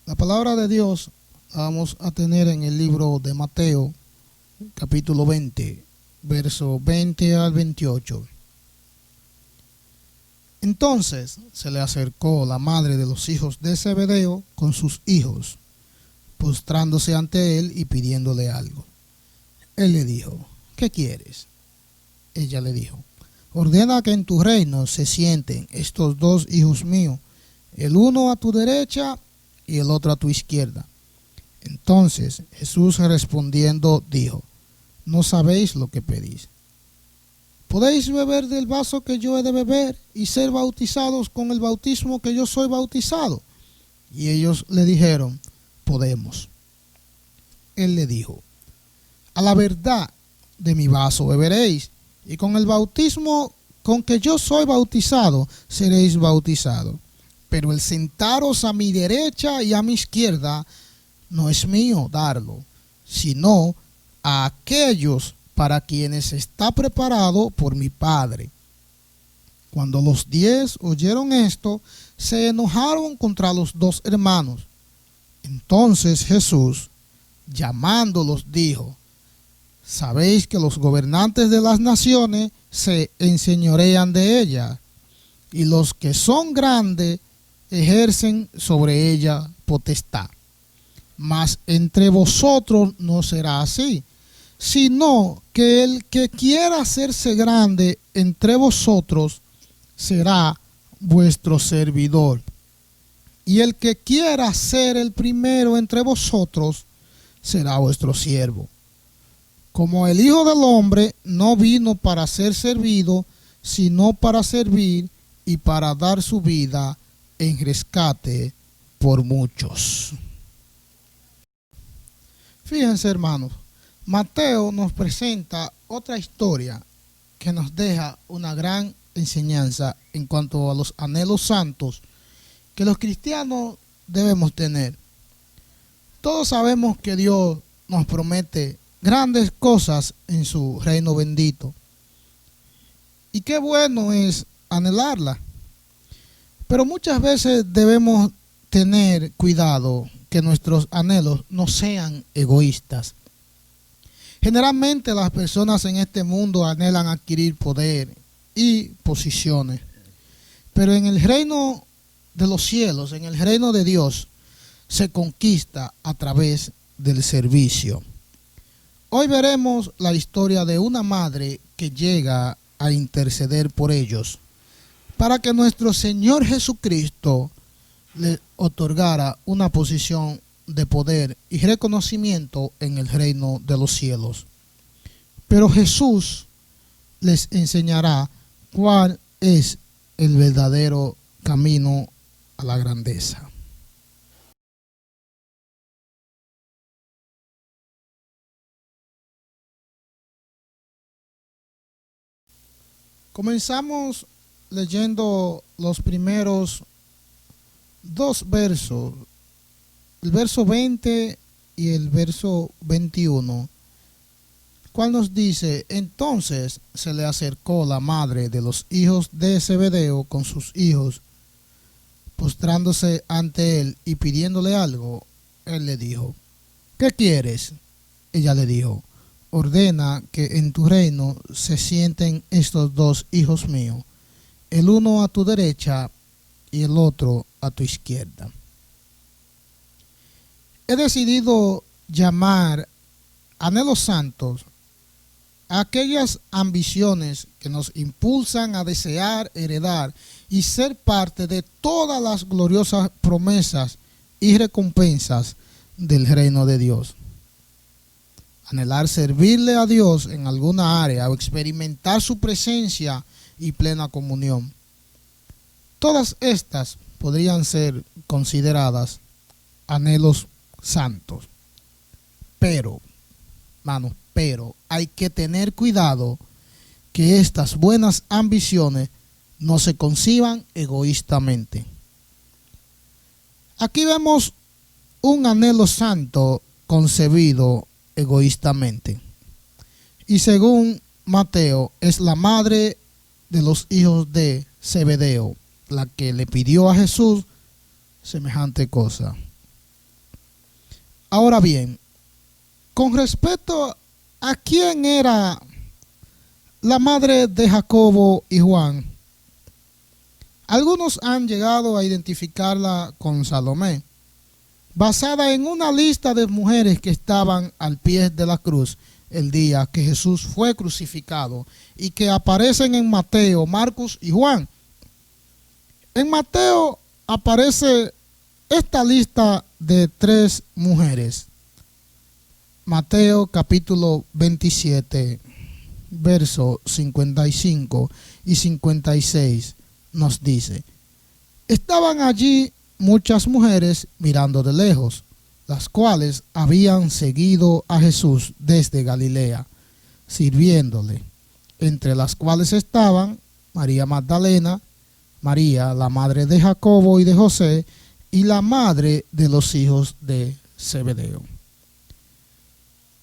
La palabra de Dios la vamos a tener en el libro de Mateo, capítulo 20, verso 20 al 28. Entonces se le acercó la madre de los hijos de Zebedeo con sus hijos, postrándose ante él y pidiéndole algo. Él le dijo: ¿qué quieres? Ella le dijo: ordena que en tu reino se sienten estos dos hijos míos, el uno a tu derecha y el otro a tu izquierda. Entonces Jesús respondiendo dijo: no sabéis lo que pedís. ¿Podéis beber del vaso que yo he de beber y ser bautizados con el bautismo que yo soy bautizado? Y ellos le dijeron: podemos. Él le dijo: a la verdad de mi vaso beberéis, y con el bautismo con que yo soy bautizado seréis bautizados. Pero el sentaros a mi derecha y a mi izquierda no es mío darlo, sino a aquellos para quienes está preparado por mi Padre. Cuando los 10 oyeron esto, se enojaron contra los dos hermanos. Entonces Jesús, llamándolos, dijo: sabéis que los gobernantes de las naciones se enseñorean de ella, y los que son grandes ejercen sobre ella potestad. Mas entre vosotros no será así, sino que el que quiera hacerse grande entre vosotros será vuestro servidor. Y el que quiera ser el primero entre vosotros será vuestro siervo. Como el Hijo del Hombre no vino para ser servido, sino para servir y para dar su vida en rescate por muchos. Fíjense, hermanos, Mateo nos presenta otra historia que nos deja una gran enseñanza en cuanto a los anhelos santos que los cristianos debemos tener. Todos sabemos que Dios nos promete grandes cosas en su reino bendito, y qué bueno es anhelarla. Pero muchas veces debemos tener cuidado que nuestros anhelos no sean egoístas. Generalmente las personas en este mundo anhelan adquirir poder y posiciones, pero en el reino de los cielos, en el reino de Dios, se conquista a través del servicio. Hoy veremos la historia de una madre que llega a interceder por ellos, para que nuestro Señor Jesucristo le otorgara una posición de poder y reconocimiento en el reino de los cielos. Pero Jesús les enseñará cuál es el verdadero camino a la grandeza. Comenzamos leyendo los primeros dos versos, el verso 20 y el verso 21, cual nos dice: entonces se le acercó la madre de los hijos de Zebedeo con sus hijos, postrándose ante él y pidiéndole algo. Él le dijo: ¿qué quieres? Ella le dijo: ordena que en tu reino se sienten estos dos hijos míos, el uno a tu derecha y el otro a tu izquierda. He decidido llamar anhelos santos a aquellas ambiciones que nos impulsan a desear heredar y ser parte de todas las gloriosas promesas y recompensas del reino de Dios. Anhelar servirle a Dios en alguna área o experimentar su presencia y plena comunión. Todas estas podrían ser consideradas anhelos santos. Pero, hermanos, hay que tener cuidado que estas buenas ambiciones no se conciban egoístamente. Aquí vemos un anhelo santo concebido egoístamente. Y según Mateo, es la madre de los hijos de Zebedeo la que le pidió a Jesús semejante cosa. Ahora bien, con respecto a quién era la madre de Jacobo y Juan, algunos han llegado a identificarla con Salomé, basada en una lista de mujeres que estaban al pie de la cruz el día que Jesús fue crucificado y que aparecen en Mateo, Marcos y Juan. En Mateo aparece esta lista de 3 mujeres. Mateo capítulo 27, versos 55 y 56 nos dice: estaban allí muchas mujeres mirando de lejos, las cuales habían seguido a Jesús desde Galilea, sirviéndole, entre las cuales estaban María Magdalena, María, la madre de Jacobo y de José, y la madre de los hijos de Zebedeo.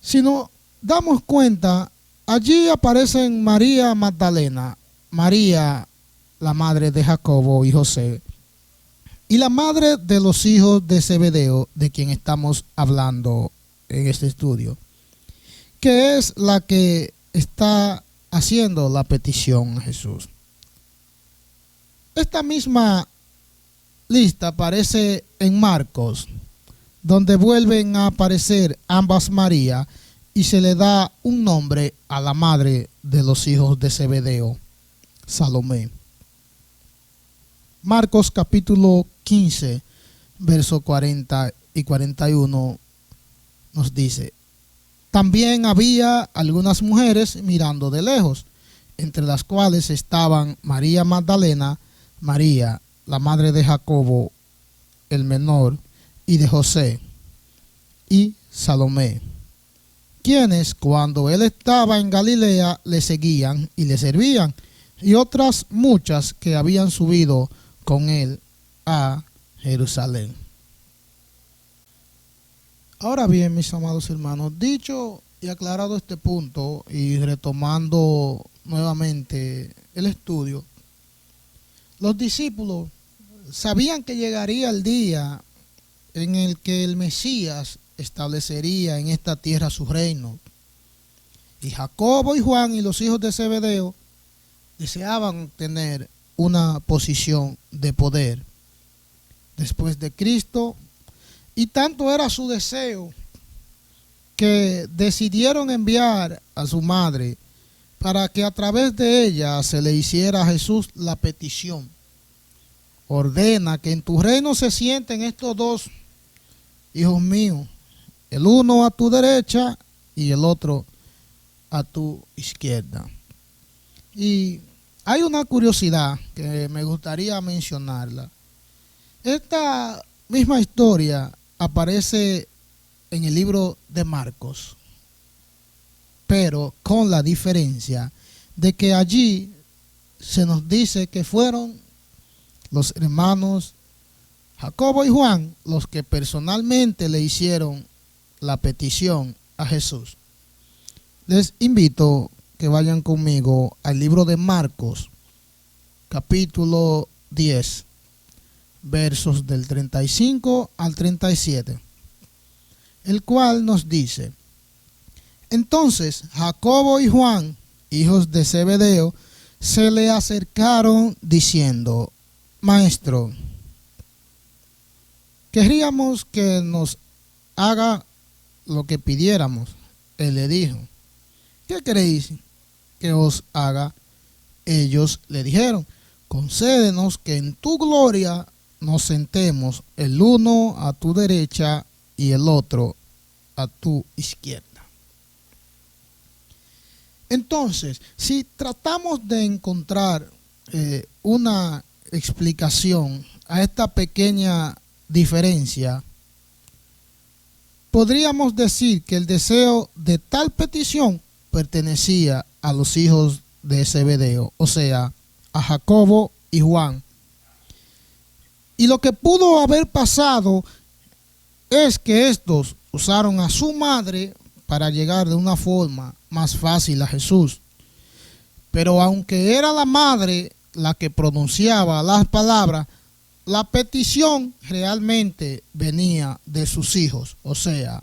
Si nos damos cuenta, allí aparecen María Magdalena, María, la madre de Jacobo y José, y la madre de los hijos de Zebedeo, de quien estamos hablando en este estudio, que es la que está haciendo la petición a Jesús. Esta misma lista aparece en Marcos, donde vuelven a aparecer ambas María y se le da un nombre a la madre de los hijos de Zebedeo, Salomé. Marcos capítulo 15, versos 40 y 41 nos dice: también había algunas mujeres mirando de lejos, entre las cuales estaban María Magdalena, María, la madre de Jacobo el menor y de José, y Salomé, quienes cuando él estaba en Galilea le seguían y le servían, y otras muchas que habían subido con él a Jerusalén. Ahora bien, mis amados hermanos, dicho y aclarado este punto y retomando nuevamente el estudio, los discípulos sabían que llegaría el día en el que el Mesías establecería en esta tierra su reino. Y Jacobo y Juan y los hijos de Zebedeo deseaban tener una posición de poder después de Cristo, y tanto era su deseo que decidieron enviar a su madre para que a través de ella se le hiciera a Jesús la petición: ordena que en tu reino se sienten estos 2 hijos míos, el uno a tu derecha y el otro a tu izquierda. Y hay una curiosidad que me gustaría mencionarla. Esta misma historia aparece en el libro de Marcos, pero con la diferencia de que allí se nos dice que fueron los hermanos Jacobo y Juan los que personalmente le hicieron la petición a Jesús. Les invito que vayan conmigo al libro de Marcos, capítulo 10, versos del 35 al 37, el cual nos dice: entonces Jacobo y Juan, hijos de Zebedeo, se le acercaron diciendo: Maestro, querríamos que nos haga lo que pidiéramos. Él le dijo: ¿qué queréis que os haga? Ellos le dijeron: concédenos que en tu gloria nos sentemos el uno a tu derecha y el otro a tu izquierda. Entonces, si tratamos de encontrar una explicación a esta pequeña diferencia, podríamos decir que el deseo de tal petición pertenecía a los hijos de Zebedeo, o sea, a Jacobo y Juan. Y lo que pudo haber pasado es que estos usaron a su madre para llegar de una forma más fácil a Jesús. Pero aunque era la madre la que pronunciaba las palabras, la petición realmente venía de sus hijos, o sea,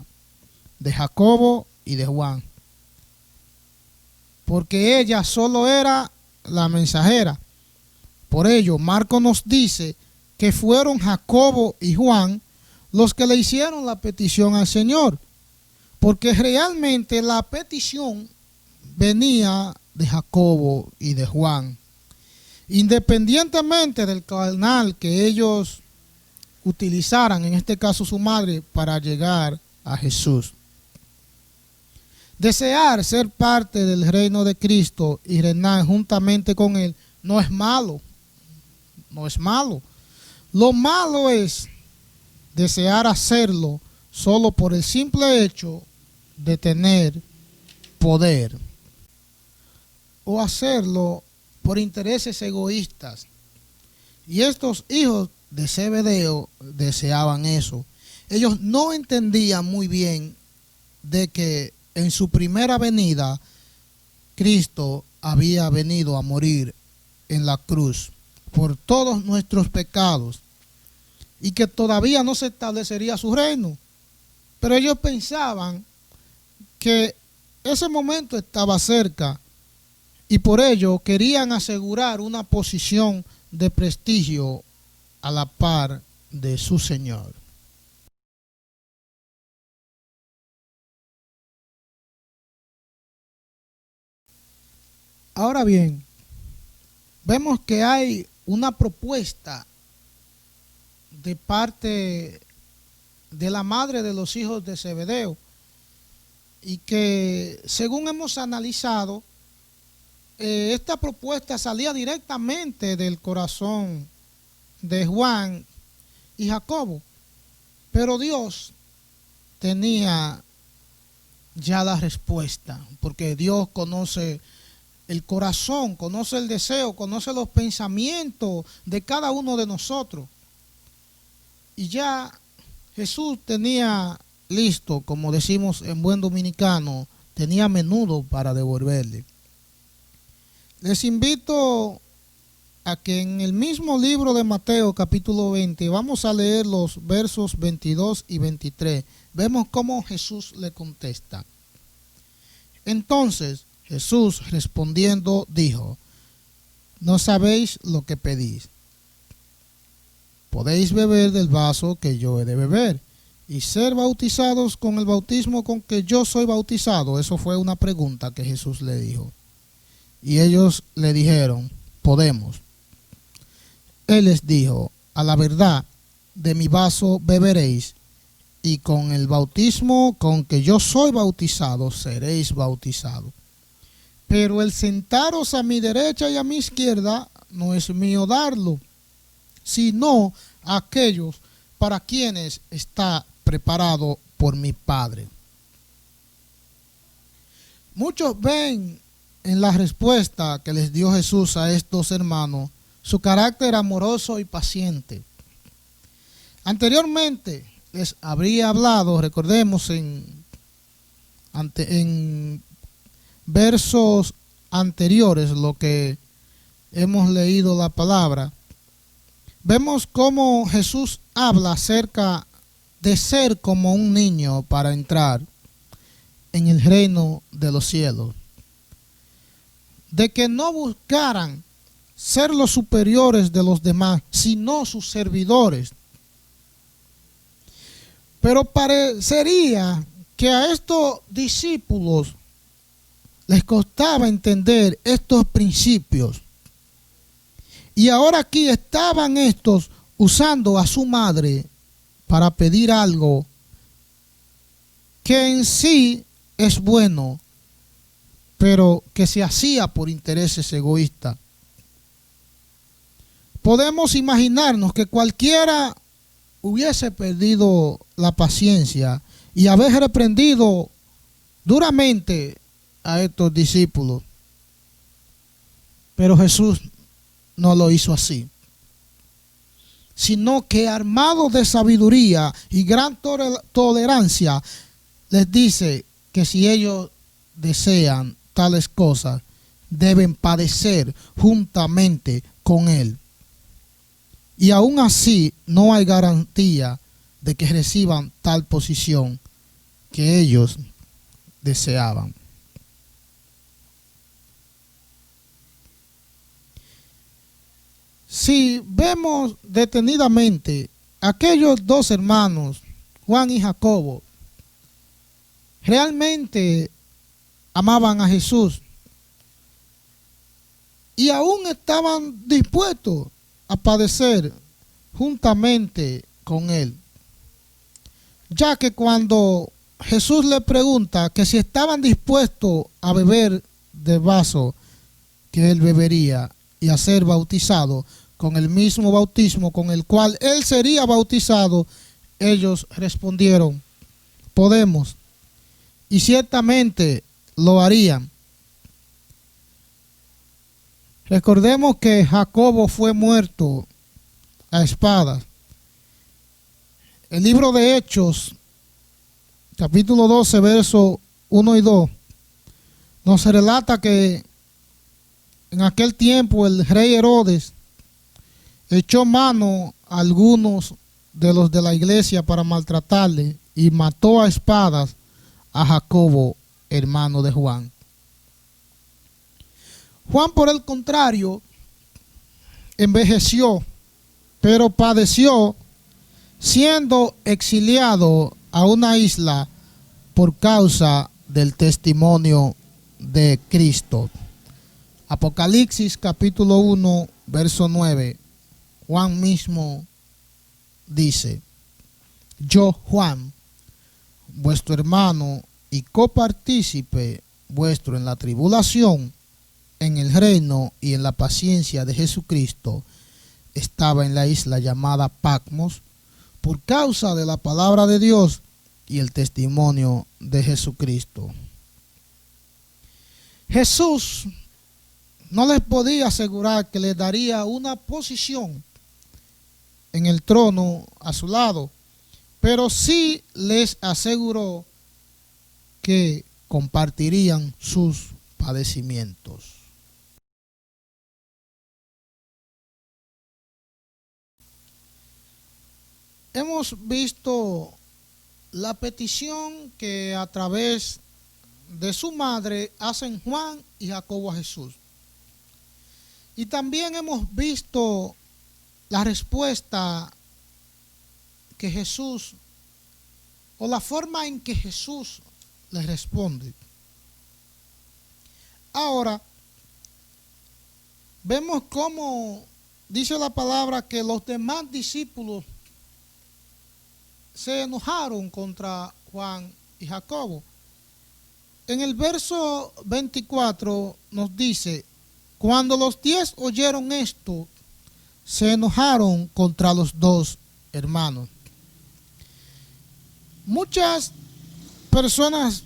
de Jacobo y de Juan, porque ella solo era la mensajera. Por ello, Marcos nos dice que fueron Jacobo y Juan los que le hicieron la petición al Señor, porque realmente la petición venía de Jacobo y de Juan, independientemente del canal que ellos utilizaran, en este caso su madre, para llegar a Jesús. Desear ser parte del reino de Cristo y reinar juntamente con Él no es malo, no es malo. Lo malo es desear hacerlo solo por el simple hecho de tener poder, o hacerlo por intereses egoístas. Y estos hijos de Zebedeo deseaban eso. Ellos no entendían muy bien de que en su primera venida Cristo había venido a morir en la cruz por todos nuestros pecados y que todavía no se establecería su reino. Pero ellos pensaban que ese momento estaba cerca y por ello querían asegurar una posición de prestigio a la par de su Señor. Ahora bien, vemos que hay una propuesta de parte de la madre de los hijos de Zebedeo y que, según hemos analizado, esta propuesta salía directamente del corazón de Juan y Jacobo, pero Dios tenía ya la respuesta, porque Dios conoce el corazón, conoce el deseo, conoce los pensamientos de cada uno de nosotros. Y ya Jesús tenía listo, como decimos en buen dominicano, tenía menudo para devolverle. Les invito a que en el mismo libro de Mateo capítulo 20 vamos a leer los versos 22 y 23. Vemos cómo Jesús le contesta. Entonces Jesús respondiendo dijo: no sabéis lo que pedís. Podéis beber del vaso que yo he de beber y ser bautizados con el bautismo con que yo soy bautizado. Eso fue una pregunta que Jesús le dijo. Y ellos le dijeron: podemos. Él les dijo: a la verdad, de mi vaso beberéis, y con el bautismo con que yo soy bautizado seréis bautizados. Pero el sentaros a mi derecha y a mi izquierda no es mío darlo, sino a aquellos para quienes está preparado por mi Padre. Muchos ven en la respuesta que les dio Jesús a estos hermanos su carácter amoroso y paciente. Anteriormente les habría hablado, recordemos en versos anteriores, lo que hemos leído la palabra, vemos cómo Jesús habla acerca de ser como un niño para entrar en el reino de los cielos, de que no buscaran ser los superiores de los demás, sino sus servidores. Pero parecería que a estos discípulos les costaba entender estos principios. Y ahora aquí estaban estos usando a su madre para pedir algo que en sí es bueno, pero que se hacía por intereses egoístas. Podemos imaginarnos que cualquiera hubiese perdido la paciencia y haber reprendido duramente a estos discípulos. Pero Jesús no lo hizo así, sino que armado de sabiduría y gran tolerancia, les dice que si ellos desean tales cosas, deben padecer juntamente con Él. y aún así no hay garantía de que reciban tal posición que ellos deseaban. Si vemos detenidamente, aquellos dos hermanos, Juan y Jacobo, realmente amaban a Jesús y aún estaban dispuestos a padecer juntamente con él, ya que cuando Jesús le pregunta que si estaban dispuestos a beber del vaso que él bebería y a ser bautizado con el mismo bautismo con el cual él sería bautizado, ellos respondieron: podemos, y ciertamente lo harían. Recordemos que Jacobo fue muerto a espadas. El libro de Hechos, capítulo 12, versos 1 y 2, nos relata que en aquel tiempo el rey Herodes echó mano a algunos de los de la iglesia para maltratarle y mató a espadas a Jacobo, hermano de Juan. Juan, por el contrario, envejeció, pero padeció siendo exiliado a una isla por causa del testimonio de Cristo. Apocalipsis capítulo 1, verso 9. Juan mismo dice: yo, Juan, vuestro hermano y copartícipe vuestro en la tribulación, en el reino y en la paciencia de Jesucristo, estaba en la isla llamada Patmos por causa de la palabra de Dios y el testimonio de Jesucristo. Jesús no les podía asegurar que les daría una posición en el trono a su lado, pero sí les aseguró que compartirían sus padecimientos. Hemos visto la petición que a través de su madre hacen Juan y Jacobo a Jesús. Y también hemos visto la respuesta que Jesús, o la forma en que Jesús les responde. Ahora, vemos cómo dice la palabra que los demás discípulos se enojaron contra Juan y Jacobo. En el verso 24 nos dice: cuando los 10 oyeron esto, se enojaron contra los dos hermanos. Muchas personas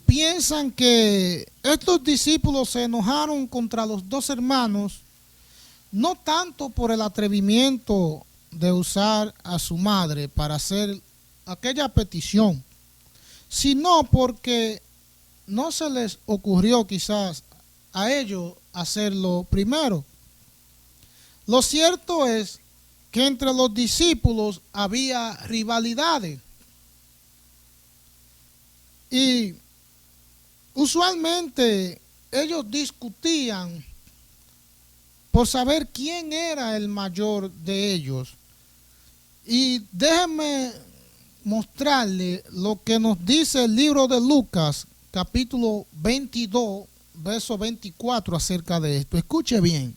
piensan que estos discípulos se enojaron contra los dos hermanos no tanto por el atrevimiento de usar a su madre para hacer aquella petición, sino porque no se les ocurrió quizás a ellos hacerlo primero. Lo cierto es que entre los discípulos había rivalidades y usualmente ellos discutían por saber quién era el mayor de ellos. Y déjenme mostrarle lo que nos dice el libro de Lucas, capítulo 22, verso 24 acerca de esto. Escuche bien.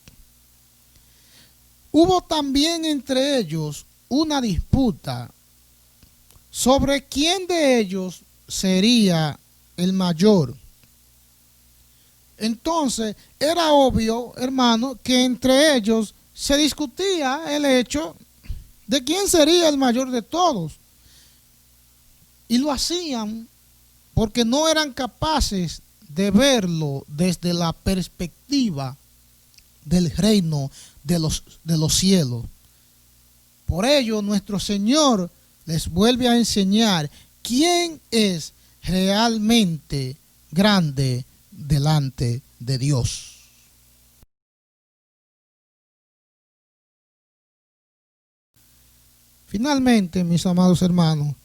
Hubo también entre ellos una disputa sobre quién de ellos sería el mayor. Entonces era obvio, hermano, que entre ellos se discutía el hecho de quién sería el mayor de todos. Y lo hacían porque no eran capaces de verlo desde la perspectiva del reino de los cielos. Por ello, nuestro Señor les vuelve a enseñar quién es realmente grande delante de Dios. Finalmente, mis amados hermanos,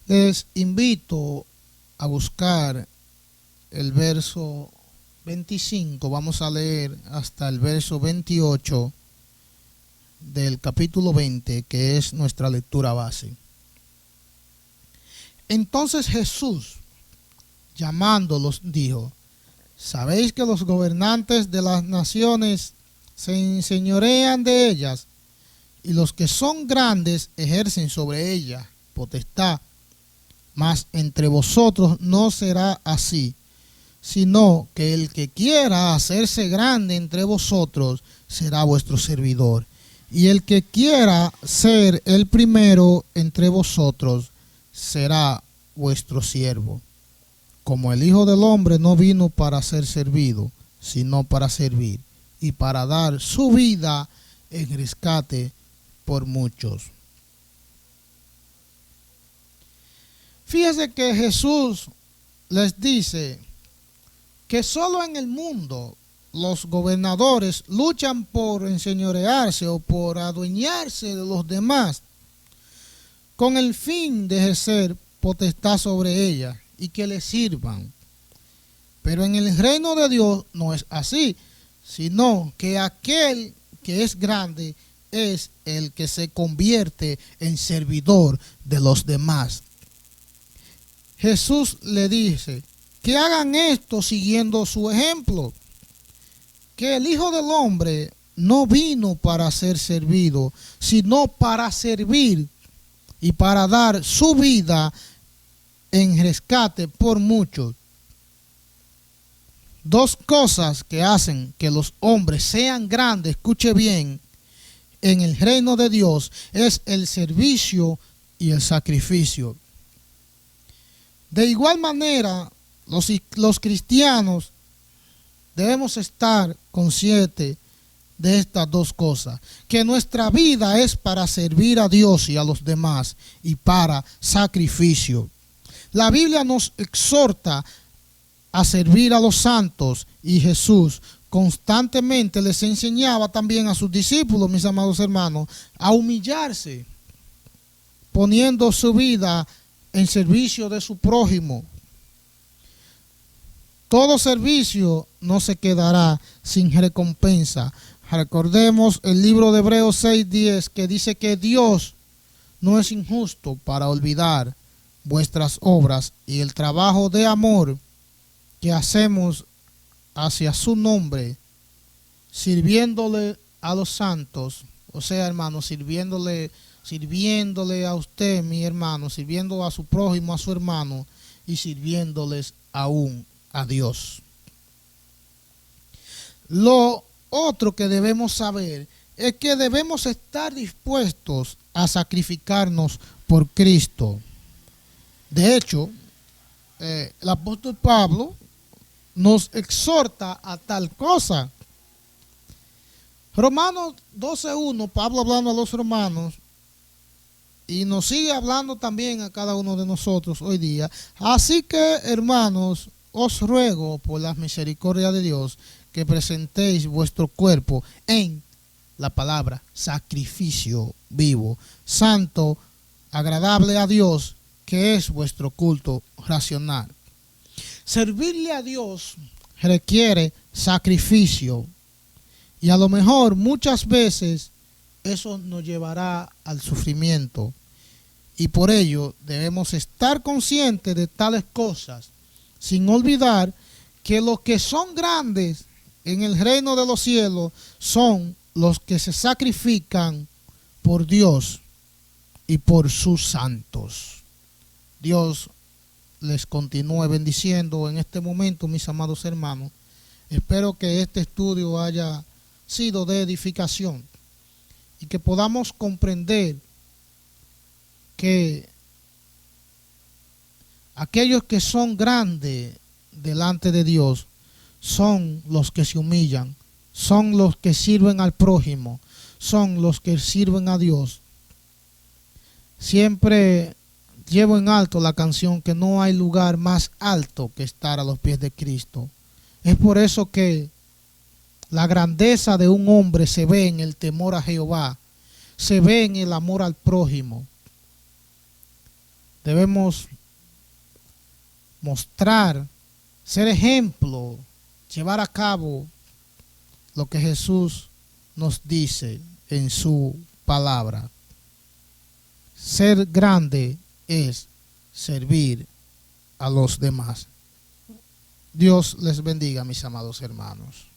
les invito a buscar el verso 25. Vamos a leer hasta el verso 28 del capítulo 20, que es nuestra lectura base. Entonces Jesús, llamándolos, dijo: ¿sabéis que los gobernantes de las naciones se enseñorean de ellas, y los que son grandes ejercen sobre ellas potestad? Mas entre vosotros no será así, sino que el que quiera hacerse grande entre vosotros será vuestro servidor, y el que quiera ser el primero entre vosotros será vuestro siervo. Como el Hijo del Hombre no vino para ser servido, sino para servir, y para dar su vida en rescate por muchos. Fíjese que Jesús les dice que solo en el mundo los gobernadores luchan por enseñorearse o por adueñarse de los demás, con el fin de ejercer potestad sobre ellas y que les sirvan. Pero en el reino de Dios no es así, sino que aquel que es grande es el que se convierte en servidor de los demás. Jesús le dice que hagan esto siguiendo su ejemplo, que el Hijo del Hombre no vino para ser servido, sino para servir y para dar su vida en rescate por muchos. Dos cosas que hacen que los hombres sean grandes, escuche bien, en el reino de Dios es el servicio y el sacrificio. De igual manera, los cristianos debemos estar conscientes de estas dos cosas, que nuestra vida es para servir a Dios y a los demás y para sacrificio. La Biblia nos exhorta a servir a los santos, y Jesús constantemente les enseñaba también a sus discípulos, mis amados hermanos, a humillarse, poniendo su vida en servicio de su prójimo. Todo servicio no se quedará sin recompensa. Recordemos el libro de Hebreos 6:10, que dice que Dios no es injusto para olvidar vuestras obras y el trabajo de amor que hacemos hacia su nombre, sirviéndole a los santos. O sea, hermano, sirviéndole a usted, mi hermano, sirviendo a su prójimo, a su hermano, y sirviéndoles aún a Dios. Lo otro que debemos saber es que debemos estar dispuestos a sacrificarnos por Cristo. De hecho, el apóstol Pablo nos exhorta a tal cosa. Romanos 12:1, Pablo hablando a los romanos, y nos sigue hablando también a cada uno de nosotros hoy día. Así que, hermanos, os ruego por la misericordia de Dios que presentéis vuestro cuerpo en la palabra sacrificio vivo, santo, agradable a Dios, que es vuestro culto racional. Servirle a Dios requiere sacrificio, y a lo mejor muchas veces eso nos llevará al sufrimiento, y por ello debemos estar conscientes de tales cosas, sin olvidar que los que son grandes en el reino de los cielos son los que se sacrifican por Dios y por sus santos. Dios les continúe bendiciendo en este momento, mis amados hermanos. Espero que este estudio haya sido de edificación y que podamos comprender que aquellos que son grandes delante de Dios son los que se humillan, son los que sirven al prójimo, son los que sirven a Dios. Siempre llevo en alto la canción que no hay lugar más alto que estar a los pies de Cristo. Es por eso que la grandeza de un hombre se ve en el temor a Jehová, se ve en el amor al prójimo, Debemos mostrar, ser ejemplo, llevar a cabo lo que Jesús nos dice en su palabra. Ser grande es servir a los demás. Dios les bendiga, mis amados hermanos.